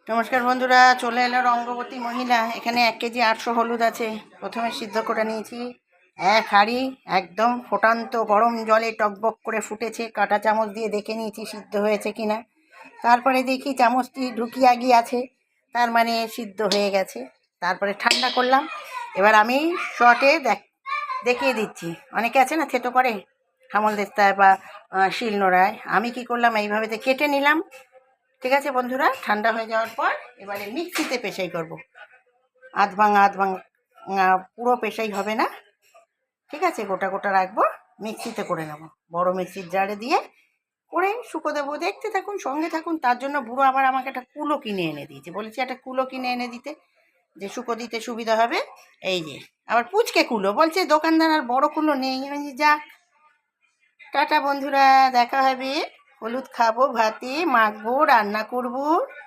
নমস্কার বন্ধুরা, চলে এলো রঙ্গবতী মহিলা। এখানে 1 কেজি 800 হলুদ আছে। প্রথমে সিদ্ধ করে নিয়েছি এক হাঁড়ি, একদম ফোটান্ত গরম জলে টকবক করে ফুটেছে। কাঁটা চামচ দিয়ে দেখে নিয়েছি সিদ্ধ হয়েছে কিনা। তারপরে দেখি চামচটি ঢুকিয়ে গিয়ে আছে, তার মানে সিদ্ধ হয়ে গেছে। তারপরে ঠান্ডা করলাম। এবার আমি শর্টে দেখিয়ে দিচ্ছি। অনেকে আছে না থেতো করে হামলদিস্তায় বা শিলনোড়ায়, আমি কি করলাম এইভাবে কেটে নিলাম। ঠিক আছে বন্ধুরা, ঠান্ডা হয়ে যাওয়ার পর এবারে মিক্সিতে পেশাই করব। আধ ভাঙা পুরো পেশাই হবে না, ঠিক আছে, গোটা গোটা রাখবো। মিক্সিতে করে নেব, বড় মিক্সির জারে দিয়ে করে শুকো দেবো। দেখতে থাকুন, সঙ্গে থাকুন। তার জন্য বুড়ো আবার আমাকে একটা কুলো কিনে এনে দিয়েছে, বলেছি একটা কুলো কিনে এনে দিতে, যে শুকো দিতে সুবিধা হবে। এই যে আবার পুচকে কুলো বলছে দোকানদার, আর বড় কুলো নেই। আমি যাক, টাটা বন্ধুরা, দেখা হবে। হলুদ খাবো, ভাতে মাখবো, রান্না করব।